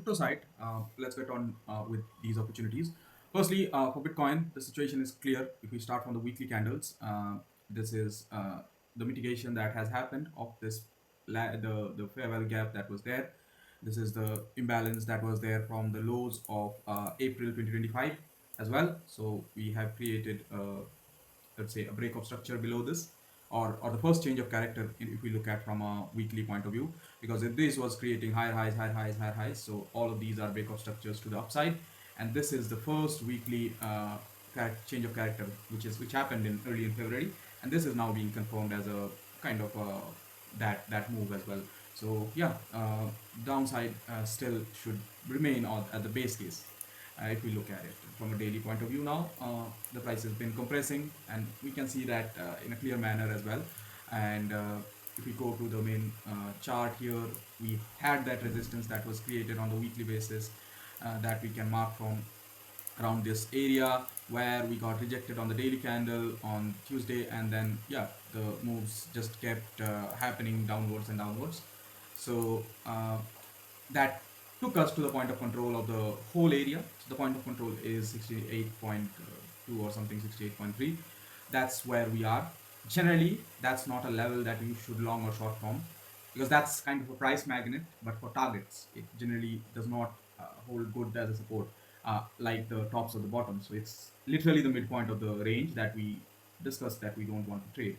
crypto side, let's get on with these opportunities. Firstly, for Bitcoin, the situation is clear. If we start from the weekly candles, this is the mitigation that has happened of this the fair value gap that was there. This is the imbalance that was there from the lows of April 2025 as well. So we have created, let's say, a break of structure below this, or the first change of character if we look at from a weekly point of view, because if this was creating higher highs, higher highs, higher highs, so all of these are break of structures to the upside, and this is the first weekly change of character which happened in early in February, and this is now being confirmed as a kind of that move as well. So yeah, downside still should remain on at the base case. If we look at it from a daily point of view now, the price has been compressing, and we can see that in a clear manner as well. And if we go to the main chart here, we had that resistance that was created on the weekly basis, that we can mark from around this area, where we got rejected on the daily candle on Tuesday, and then yeah, the moves just kept happening downwards and downwards. So that took us to the point of control of the whole area. So the point of control is 68.2 or something, 68.3. That's where we are. Generally, that's not a level that you should long or short from, because that's kind of a price magnet. But for targets, it generally does not hold good as a support, like the tops or the bottoms. So it's literally the midpoint of the range that we discussed that we don't want to trade.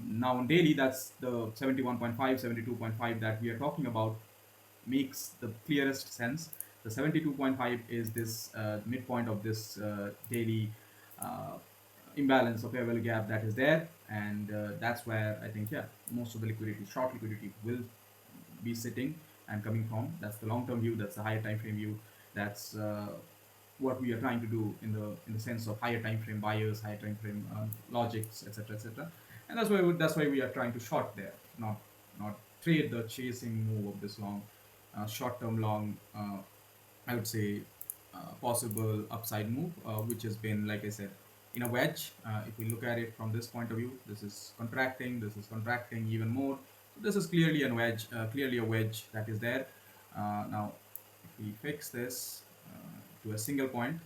Now on daily, that's the 71.5, 72.5 that we are talking about makes the clearest sense. The 72.5 is this midpoint of this daily uh, imbalance of fair value gap that is there, and that's where I think, yeah, most of the liquidity, short liquidity, will be sitting and coming from. That's the long-term view. That's the higher time frame view. That's what we are trying to do in the sense of higher time frame buyers, higher time frame logics, etc., etc. And that's why we are trying to short there, not trade the chasing move of this long, short-term long. I would say possible upside move, which has been, like I said, in a wedge. If we look at it from this point of view, this is contracting. This is contracting even more. So this is clearly a wedge that is there. Now, if we fix this to a single point,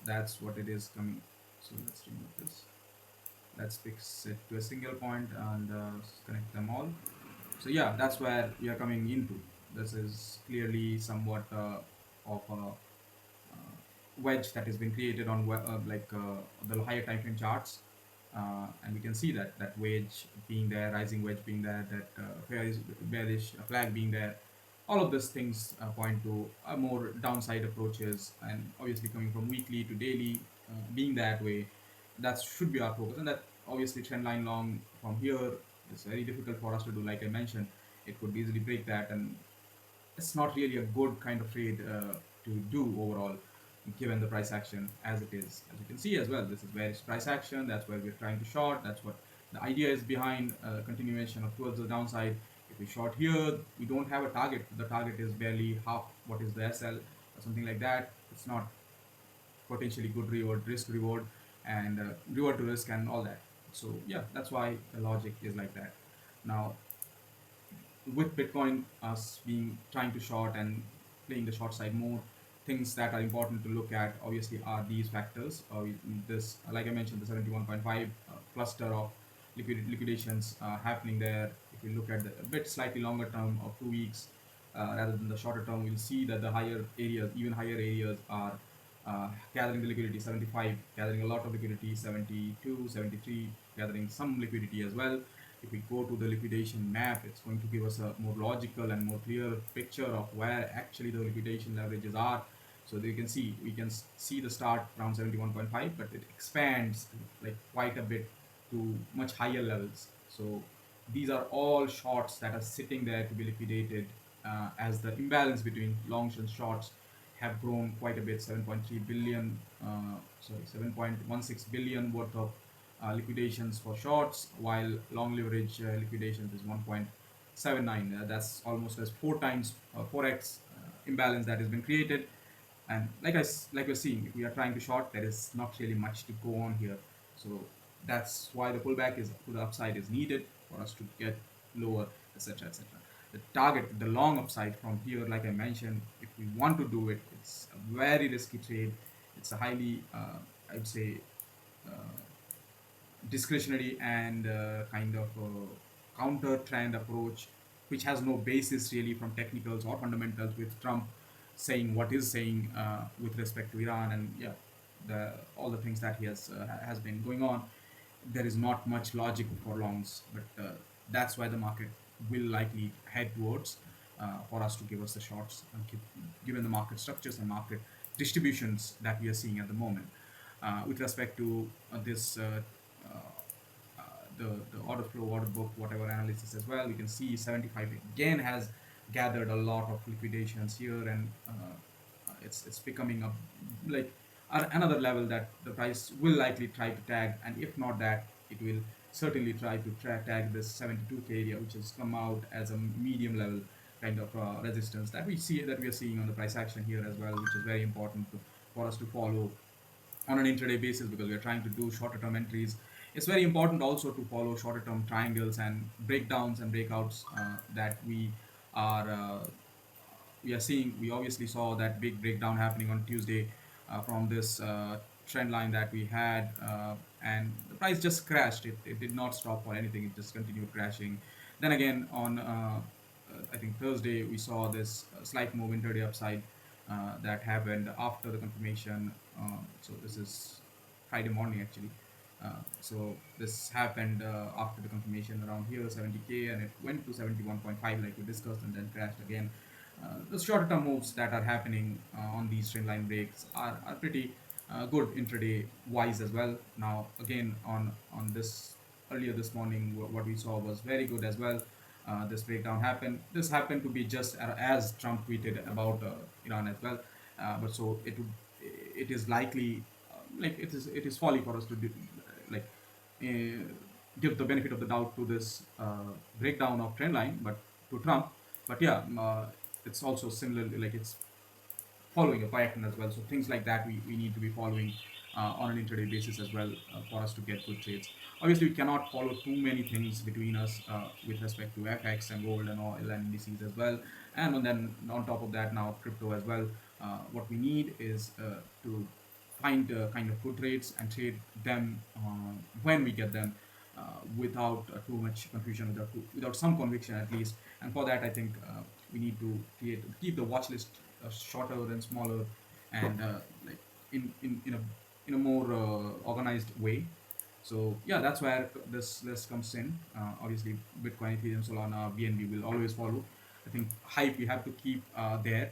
that's what it is coming. So let's remove this. Let's fix it to a single point and connect them all. So yeah, that's where we are coming into. This is clearly somewhat of a wedge that has been created on the higher time frame charts, and we can see that wedge being there, rising wedge being there, that bearish flag being there. All of these things point to a more downside approaches, and obviously coming from weekly to daily, being that way, that should be our focus. And that obviously trend line long from here is very difficult for us to do. Like I mentioned, it could easily break that, and it's not really a good kind of trade to do overall, given the price action as it is. As you can see as well, this is bearish price action. That's where we're trying to short. That's what the idea is behind continuation of towards the downside. If we short here, we don't have a target. The target is barely half what is the SL or something like that. It's not potentially good reward, risk reward, and reward to risk and all that. So yeah, that's why the logic is like that. Now, with Bitcoin, us being trying to short and playing the short side more, things that are important to look at obviously are these factors. This, like I mentioned, the 71.5 cluster of liquidations happening there. If we look at the a bit slightly longer term of 2 weeks, rather than the shorter term, we'll see that the higher areas, even higher areas, are gathering the liquidity. 75 gathering a lot of liquidity, 72, 73 gathering some liquidity as well. If we go to the liquidation map, it's going to give us a more logical and more clear picture of where actually the liquidation leverages are. So you can see, we can see the start around 71.5, but it expands like quite a bit to much higher levels. So these are all shorts that are sitting there to be liquidated, as the imbalance between longs and shorts have grown quite a bit. 7.3 billion, 7.16 billion worth of liquidations for shorts, while long leverage liquidations is 1.79. That's almost as 4 times, 4x imbalance that has been created. And like we're seeing, if we are trying to short, there is not really much to go on here. So that's why the pullback is to the upside is needed for us to get lower, etc., etc. The target, the long upside from here, like I mentioned, if we want to do it, it's a very risky trade. It's a highly, I would say, uh, discretionary and kind of counter trend approach, which has no basis really from technicals or fundamentals, with Trump saying what is saying with respect to Iran, and yeah, all the things that he has been going on. There is not much logic for longs, but that's why the market will likely head towards for us to give us the shorts, given the market structures and market distributions that we are seeing at the moment. With respect to this uh, uh, the order flow, order book, whatever analysis as well, we can see 75 again has gathered a lot of liquidations here, and it's becoming a like another level that the price will likely try to tag, and if not that, it will certainly try to tag this 72k area, which has come out as a medium level kind of resistance that we are seeing on the price action here as well, which is very important for us to follow on an intraday basis, because we are trying to do shorter term entries. It's very important also to follow shorter term triangles and breakdowns and breakouts that are uh, we are seeing. We obviously saw that big breakdown happening on Tuesday from this trend line that we had, and the price just crashed. It did not stop for anything. It just continued crashing. Then again on I think Thursday we saw this slight move intraday upside that happened after the confirmation. So this is Friday morning actually. So this happened after the confirmation around here 70k, and it went to 71.5 like we discussed, and then crashed again. The shorter term moves that are happening on these trend line breaks are pretty good intraday wise as well. Now again on this earlier this morning, what we saw was very good as well. This breakdown happened. This happened to be just as Trump tweeted about Iran as well. But so it is likely like it is folly for us to do, like uh, give the benefit of the doubt to this breakdown of trend line, but to Trump. But yeah, it's also similar, like it's following a pattern as well. So things like that we need to be following on an intraday basis as well for us to get good trades. Obviously, we cannot follow too many things between us with respect to FX and gold and oil and indices as well. And then on top of that, now crypto as well. What we need is to find kind of good trades and trade them when we get them without too much confusion, without some conviction at least. And for that, I think we need to keep the watch list shorter and smaller, and like in a more organized way. So yeah, that's where this list comes in. Obviously, Bitcoin, Ethereum, Solana, BNB will always follow. I think hype we have to keep there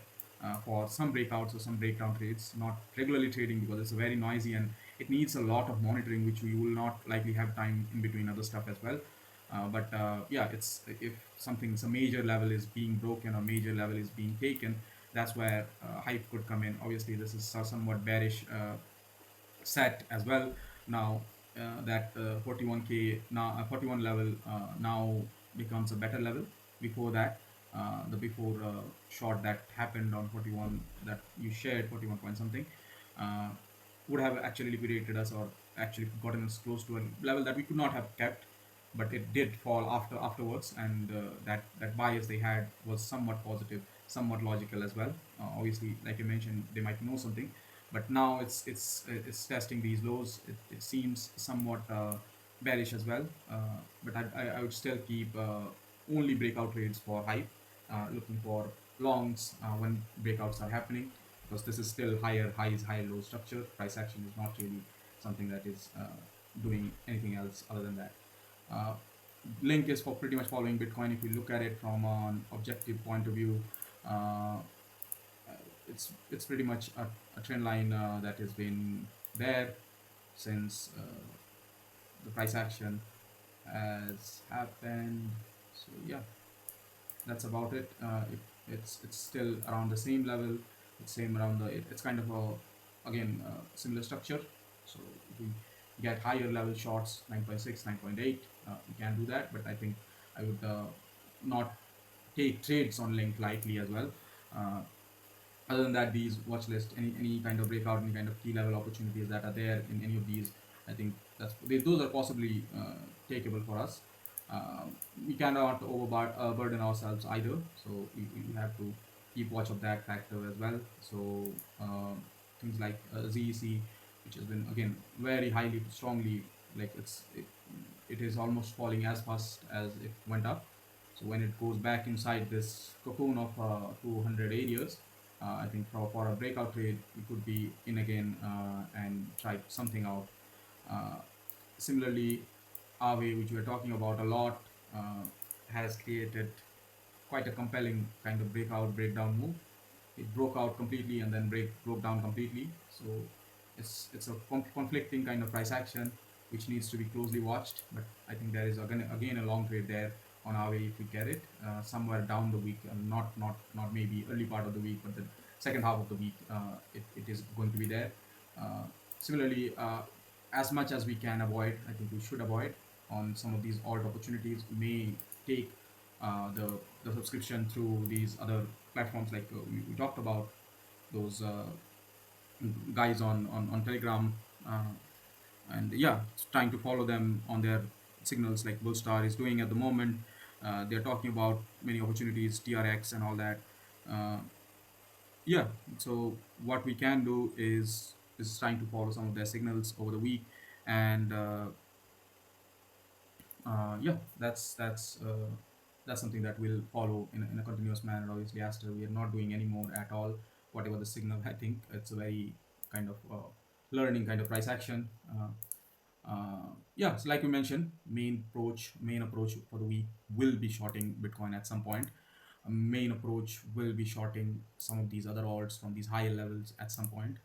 for some breakouts or some breakdown trades, not regularly trading, because it's very noisy and it needs a lot of monitoring, which we will not likely have time in between other stuff as well. But yeah, it's if something's a major level is being broken or major level is being taken, that's where hype could come in. Obviously, this is somewhat bearish set as well. Now that 41k now 41 level now becomes a better level. Before that, the before short that happened on 41 that you shared 41 point something uh, would have actually liquidated us, or actually gotten us close to a level that we could not have kept, but it did fall afterwards, and that bias they had was somewhat positive, somewhat logical as well. Obviously, like you mentioned, they might know something, but now it's testing these lows. It seems somewhat bearish as well, but I would still keep only breakout trades for hype, looking for longs when breakouts are happening, because this is still higher highs, higher low structure. Price action is not really something that is doing anything else other than that. Uh, Link is for pretty much following Bitcoin. If we look at it from an objective point of view, uh, it's pretty much a trend line that has been there since the price action has happened. So yeah, that's about it. It's still around the same level. It's same around it's kind of a again similar structure. So if we get higher level shorts, 9.6, 9.8, we can do that. But I think I would not take trades on Link lightly as well. Uh, Other than that, these watch list, any kind of breakout, any kind of key level opportunities that are there in any of these, I think those are possibly takeable for us. uh, we cannot overburden ourselves either, so we have to keep watch of that factor as well. So things like ZEC, which has been again very highly strongly, like it is almost falling as fast as it went up. So when it goes back inside this cocoon of 200 areas, I think for a breakout trade, we could be in again and try something out. Uh, Similarly, Aave, which we are talking about a lot, has created quite a compelling kind of breakout breakdown move. It broke out completely and then broke down completely. So it's a conflicting kind of price action which needs to be closely watched. But I think there is again a long trade there on our way if we get it somewhere down the week, not maybe early part of the week, but the second half of the week. It is going to be there. Uh, Similarly, as much as we can avoid, I think we should avoid on some of these alt opportunities. We may take the subscription through these other platforms like we talked about those guys on Telegram, uh, and yeah, trying to follow them on their signals like Bullstar is doing at the moment. They're talking about many opportunities, TRX and all that. Uh, yeah, so what we can do is trying to follow some of their signals over the week, and yeah, that's something that we'll follow in a continuous manner. Obviously, Aster, we are not doing any more at all. Whatever the signal, I think it's a very kind of learning kind of price action. Yeah, so like you mentioned, main approach for the week will be shorting Bitcoin at some point. A main approach will be shorting some of these other alts from these higher levels at some point.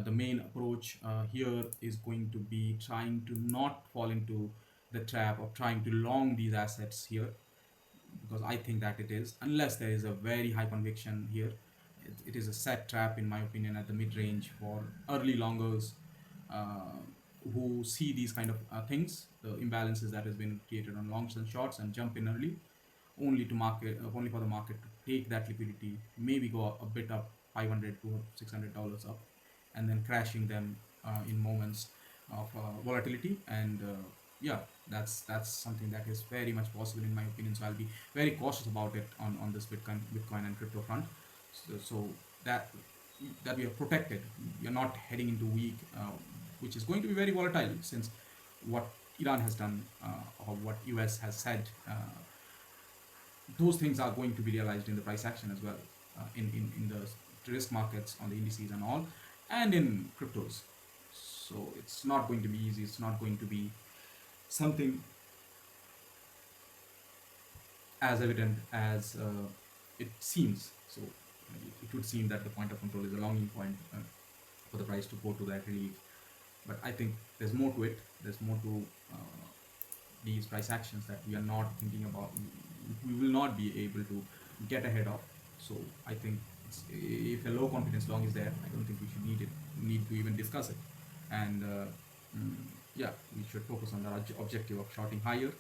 The main approach here is going to be trying to not fall into the trap of trying to long these assets here, because I think that it is, unless there is a very high conviction here, it is a set trap in my opinion at the mid range for early longers uh, who see these kind of things, the imbalances that has been created on longs and shorts, and jump in early, only for the market to take that liquidity, maybe go a bit up, 500 to $600 up, and then crashing them in moments of volatility. And yeah, that's something that is very much possible in my opinion. So I'll be very cautious about it on this Bitcoin and crypto front. So that that we are protected. We are not heading into week, which is going to be very volatile since what Iran has done or what US has said. Those things are going to be realized in the price action as well, in the risk markets, on the indices and all, and in cryptos. So it's not going to be easy. It's not going to be something as evident as it seems. So it would seem that the point of control is a longing point for the price to go to that relief. But I think there's more to it. There's more to these price actions that we are not thinking about. We will not be able to get ahead of. So I think if a low confidence long is there, I don't think we should need to even discuss it. And mm, yeah, we should focus on the objective of shorting higher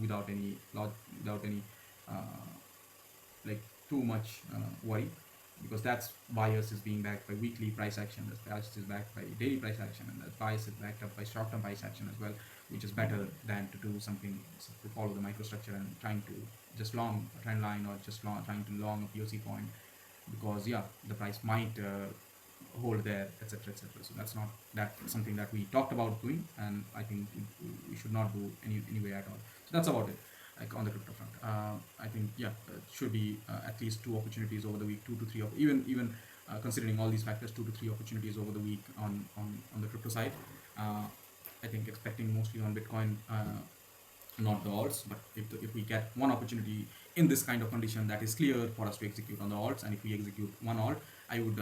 without any without any uh, like too much worry, because that's bias is being backed by weekly price action, that bias is backed by daily price action, and that bias is backed up by short-term price action as well, which is better than to do something to follow the microstructure and trying to just long a trend line, or just trying to long a POC point, because yeah, the price might hold there, etc., etc. So that's something that we talked about doing, and I think we should not do anyway at all. So that's about it, like on the crypto front. I think yeah, it should be at least two opportunities over the week, two to three, even considering all these factors, two to three opportunities over the week on the crypto side. Uh, I think expecting mostly on Bitcoin, not the alts. But if we get one opportunity in this kind of condition, that is clear for us to execute on the alts, and if we execute one alt, I would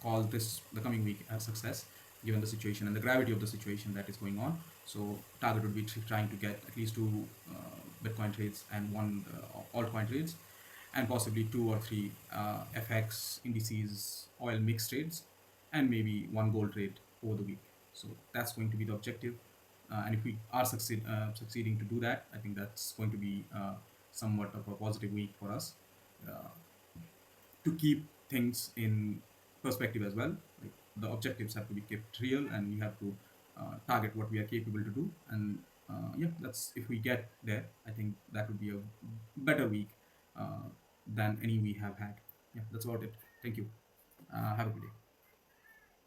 call this the coming week a success, given the situation and the gravity of the situation that is going on. So target would be trying to get at least two Bitcoin trades and one altcoin trades, and possibly two or three FX indices oil mix trades, and maybe one gold trade over the week. So that's going to be the objective. And if we are succeeding to do that, I think that's going to be somewhat of a positive week for us, uh, to keep things in perspective as well. Like, the objectives have to be kept real, and we have to target what we are capable to do. And yeah, that's if we get there, I think that would be a better week uh, than any we have had. Yeah, that's about it. Thank you. Have a good day.